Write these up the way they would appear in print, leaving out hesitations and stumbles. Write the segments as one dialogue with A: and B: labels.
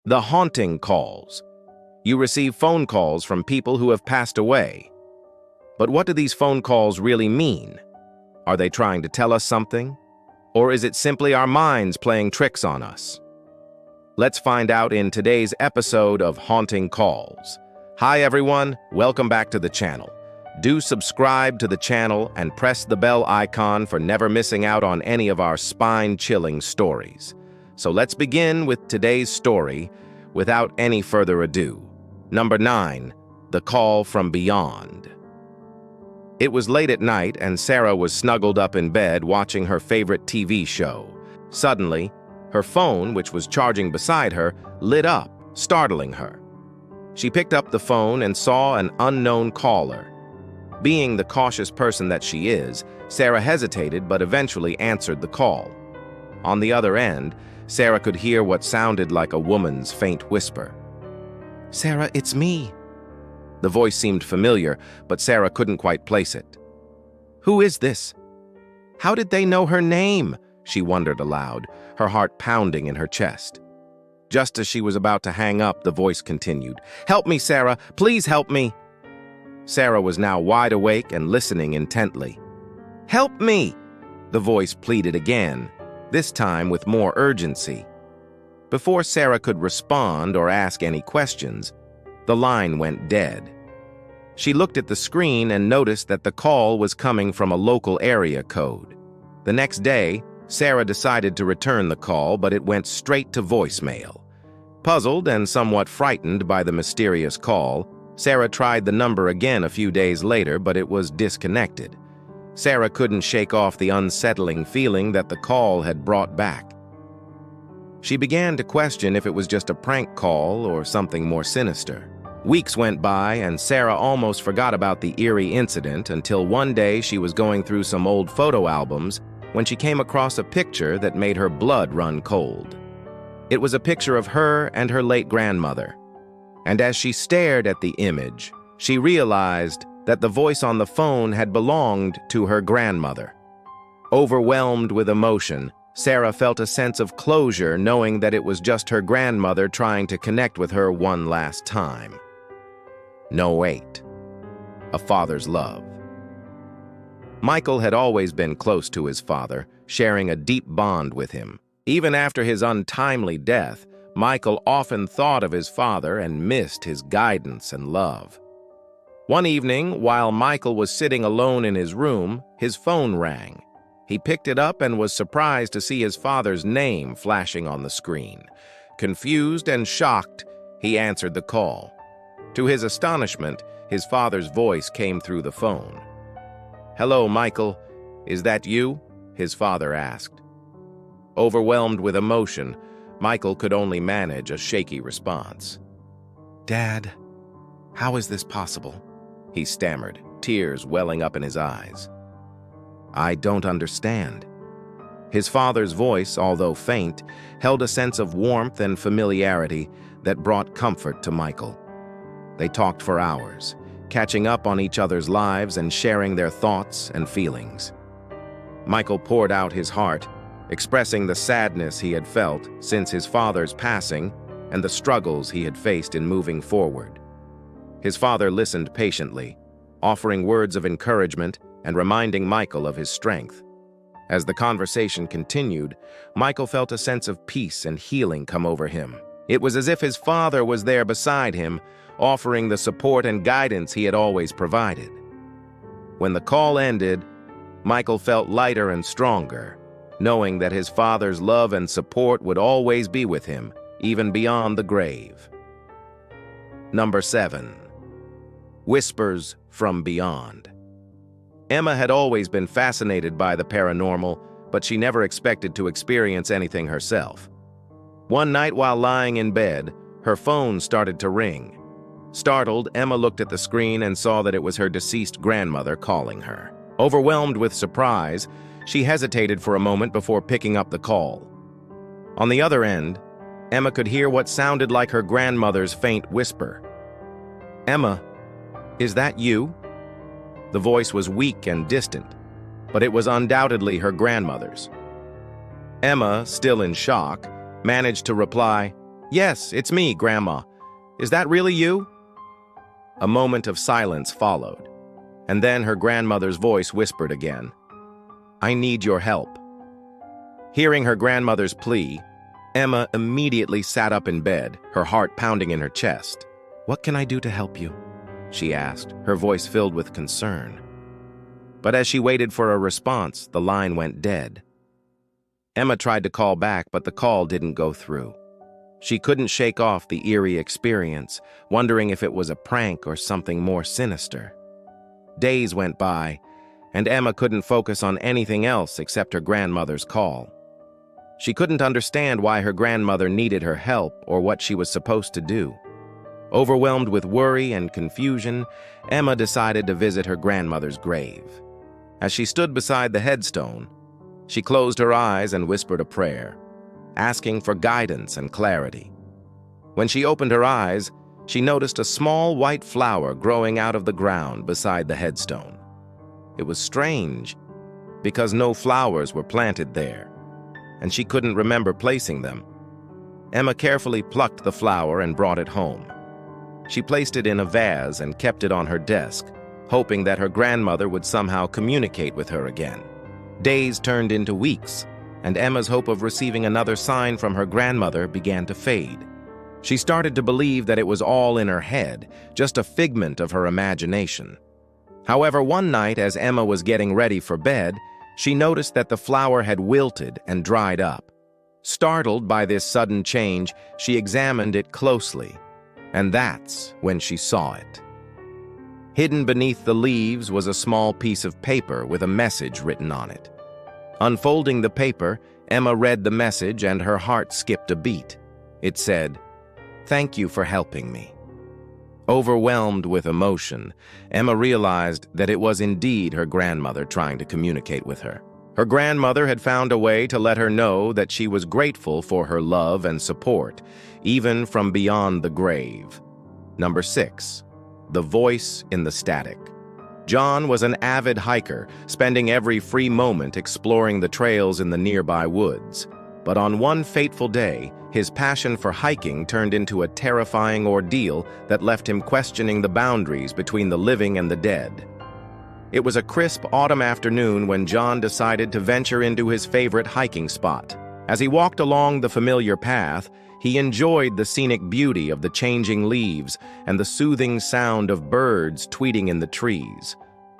A: The haunting calls. You receive phone calls from people who have passed away. But what do these phone calls really mean? Are they trying to tell us something? Or is it simply our minds playing tricks on us? Let's find out in today's episode of Haunting Calls. Hi everyone, welcome back to the channel. Do subscribe to the channel and press the bell icon for never missing out on any of our spine-chilling stories. So let's begin with today's story without any further ado. Number 9, The Call from Beyond. It was late at night and Sarah was snuggled up in bed watching her favorite TV show. Suddenly, her phone, which was charging beside her, lit up, startling her. She picked up the phone and saw an unknown caller. Being the cautious person that she is, Sarah hesitated but eventually answered the call. On the other end, Sarah could hear what sounded like a woman's faint whisper. "Sarah, it's me." The voice seemed familiar, but Sarah couldn't quite place it. "Who is this? How did they know her name?" she wondered aloud, her heart pounding in her chest. Just as she was about to hang up, the voice continued, "Help me, Sarah! Please help me!" Sarah was now wide awake and listening intently. "Help me!" the voice pleaded again, this time with more urgency. Before Sarah could respond or ask any questions, the line went dead. She looked at the screen and noticed that the call was coming from a local area code. The next day, Sarah decided to return the call, but it went straight to voicemail. Puzzled and somewhat frightened by the mysterious call, Sarah tried the number again a few days later, but it was disconnected. Sarah couldn't shake off the unsettling feeling that the call had brought back. She began to question if it was just a prank call or something more sinister. Weeks went by, and Sarah almost forgot about the eerie incident until one day she was going through some old photo albums when she came across a picture that made her blood run cold. It was a picture of her and her late grandmother. And as she stared at the image, she realized that the voice on the phone had belonged to her grandmother. Overwhelmed with emotion, Sarah felt a sense of closure knowing that it was just her grandmother trying to connect with her one last time. No, wait. A father's love. Michael had always been close to his father, sharing a deep bond with him. Even after his untimely death, Michael often thought of his father and missed his guidance and love. One evening, while Michael was sitting alone in his room, his phone rang. He picked it up and was surprised to see his father's name flashing on the screen. Confused and shocked, he answered the call. To his astonishment, his father's voice came through the phone. "Hello, Michael. Is that you?" his father asked. Overwhelmed with emotion, Michael could only manage a shaky response. "Dad, how is this possible?" he stammered, tears welling up in his eyes. "I don't understand." His father's voice, although faint, held a sense of warmth and familiarity that brought comfort to Michael. They talked for hours, catching up on each other's lives and sharing their thoughts and feelings. Michael poured out his heart, expressing the sadness he had felt since his father's passing and the struggles he had faced in moving forward. His father listened patiently, offering words of encouragement and reminding Michael of his strength. As the conversation continued, Michael felt a sense of peace and healing come over him. It was as if his father was there beside him, offering the support and guidance he had always provided. When the call ended, Michael felt lighter and stronger, knowing that his father's love and support would always be with him, even beyond the grave. Number 7. Whispers from Beyond. Emma had always been fascinated by the paranormal, but she never expected to experience anything herself. One night while lying in bed, her phone started to ring. Startled, Emma looked at the screen and saw that it was her deceased grandmother calling her. Overwhelmed with surprise, she hesitated for a moment before picking up the call. On the other end, Emma could hear what sounded like her grandmother's faint whisper. "Emma, is that you?" The voice was weak and distant, but it was undoubtedly her grandmother's. Emma, still in shock, managed to reply, "Yes, it's me, Grandma. Is that really you?" A moment of silence followed, and then her grandmother's voice whispered again, "I need your help." Hearing her grandmother's plea, Emma immediately sat up in bed, her heart pounding in her chest. "What can I do to help you?" she asked, her voice filled with concern. But as she waited for a response, the line went dead. Emma tried to call back, but the call didn't go through. She couldn't shake off the eerie experience, wondering if it was a prank or something more sinister. Days went by, and Emma couldn't focus on anything else except her grandmother's call. She couldn't understand why her grandmother needed her help or what she was supposed to do. Overwhelmed with worry and confusion, Emma decided to visit her grandmother's grave. As she stood beside the headstone, she closed her eyes and whispered a prayer, asking for guidance and clarity. When she opened her eyes, she noticed a small white flower growing out of the ground beside the headstone. It was strange, because no flowers were planted there, and she couldn't remember placing them. Emma carefully plucked the flower and brought it home. She placed it in a vase and kept it on her desk, hoping that her grandmother would somehow communicate with her again. Days turned into weeks, and Emma's hope of receiving another sign from her grandmother began to fade. She started to believe that it was all in her head, just a figment of her imagination. However, one night as Emma was getting ready for bed, she noticed that the flower had wilted and dried up. Startled by this sudden change, she examined it closely, and that's when she saw it. Hidden beneath the leaves was a small piece of paper with a message written on it. Unfolding the paper, Emma read the message and her heart skipped a beat. It said, "Thank you for helping me." Overwhelmed with emotion, Emma realized that it was indeed her grandmother trying to communicate with her. Her grandmother had found a way to let her know that she was grateful for her love and support, even from beyond the grave. Number 6. The voice in the static. John was an avid hiker, spending every free moment exploring the trails in the nearby woods. But on one fateful day, his passion for hiking turned into a terrifying ordeal that left him questioning the boundaries between the living and the dead. It was a crisp autumn afternoon when John decided to venture into his favorite hiking spot. As he walked along the familiar path, he enjoyed the scenic beauty of the changing leaves and the soothing sound of birds tweeting in the trees.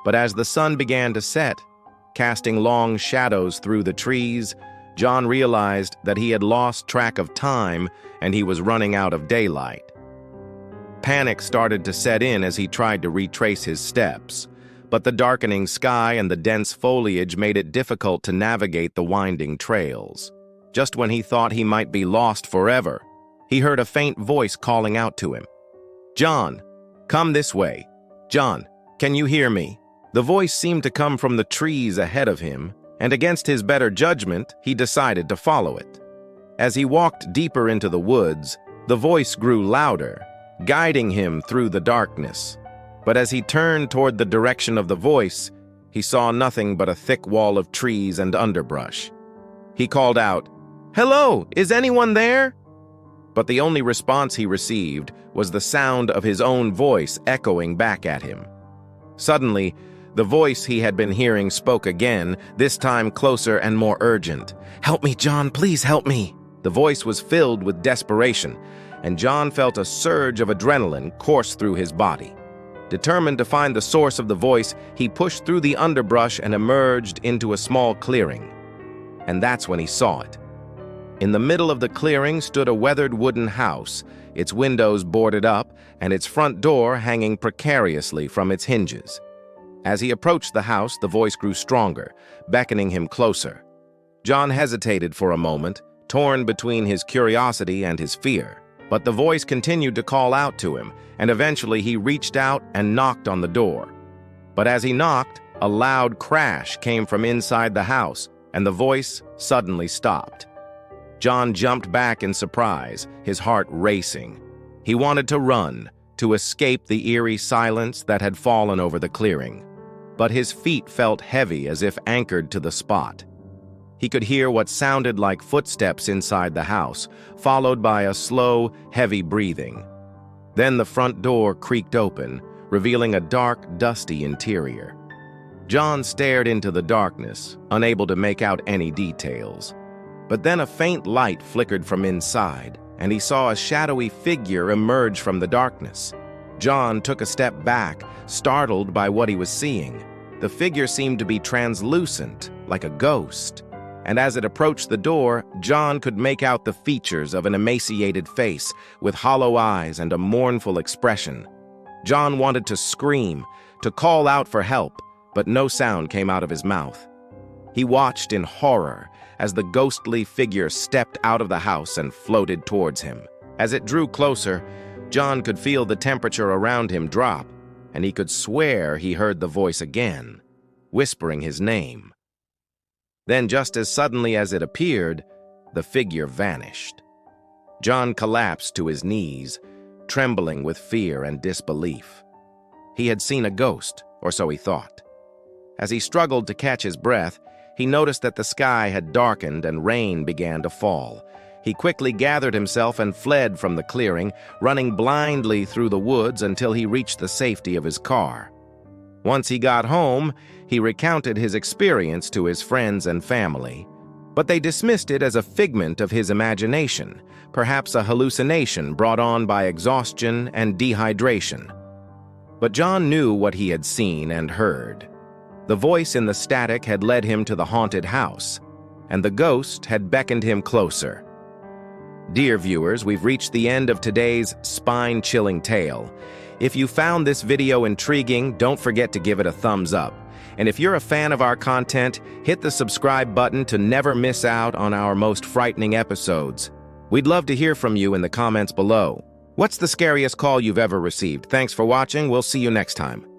A: But as the sun began to set, casting long shadows through the trees, John realized that he had lost track of time and he was running out of daylight. Panic started to set in as he tried to retrace his steps, but the darkening sky and the dense foliage made it difficult to navigate the winding trails. Just when he thought he might be lost forever, he heard a faint voice calling out to him. "John, come this way. John, can you hear me?" The voice seemed to come from the trees ahead of him, and against his better judgment, he decided to follow it. As he walked deeper into the woods, the voice grew louder, guiding him through the darkness. But as he turned toward the direction of the voice, he saw nothing but a thick wall of trees and underbrush. He called out, "Hello, is anyone there?" But the only response he received was the sound of his own voice echoing back at him. Suddenly, the voice he had been hearing spoke again, this time closer and more urgent. "Help me, John, please help me." The voice was filled with desperation, and John felt a surge of adrenaline course through his body. Determined to find the source of the voice, he pushed through the underbrush and emerged into a small clearing. And that's when he saw it. In the middle of the clearing stood a weathered wooden house, its windows boarded up and its front door hanging precariously from its hinges. As he approached the house, the voice grew stronger, beckoning him closer. John hesitated for a moment, torn between his curiosity and his fear. But the voice continued to call out to him, and eventually he reached out and knocked on the door. But as he knocked, a loud crash came from inside the house, and the voice suddenly stopped. John jumped back in surprise, his heart racing. He wanted to run, to escape the eerie silence that had fallen over the clearing. But his feet felt heavy as if anchored to the spot. He could hear what sounded like footsteps inside the house, followed by a slow, heavy breathing. Then the front door creaked open, revealing a dark, dusty interior. John stared into the darkness, unable to make out any details. But then a faint light flickered from inside, and he saw a shadowy figure emerge from the darkness. John took a step back, startled by what he was seeing. The figure seemed to be translucent, like a ghost. And as it approached the door, John could make out the features of an emaciated face with hollow eyes and a mournful expression. John wanted to scream, to call out for help, but no sound came out of his mouth. He watched in horror as the ghostly figure stepped out of the house and floated towards him. As it drew closer, John could feel the temperature around him drop, and he could swear he heard the voice again, whispering his name. Then, just as suddenly as it appeared, the figure vanished. John collapsed to his knees, trembling with fear and disbelief. He had seen a ghost, or so he thought. As he struggled to catch his breath, he noticed that the sky had darkened and rain began to fall. He quickly gathered himself and fled from the clearing, running blindly through the woods until he reached the safety of his car. Once he got home, he recounted his experience to his friends and family, but they dismissed it as a figment of his imagination, perhaps a hallucination brought on by exhaustion and dehydration. But John knew what he had seen and heard. The voice in the static had led him to the haunted house, and the ghost had beckoned him closer. Dear viewers, we've reached the end of today's spine-chilling tale. If you found this video intriguing, don't forget to give it a thumbs up. And if you're a fan of our content, hit the subscribe button to never miss out on our most frightening episodes. We'd love to hear from you in the comments below. What's the scariest call you've ever received? Thanks for watching. We'll see you next time.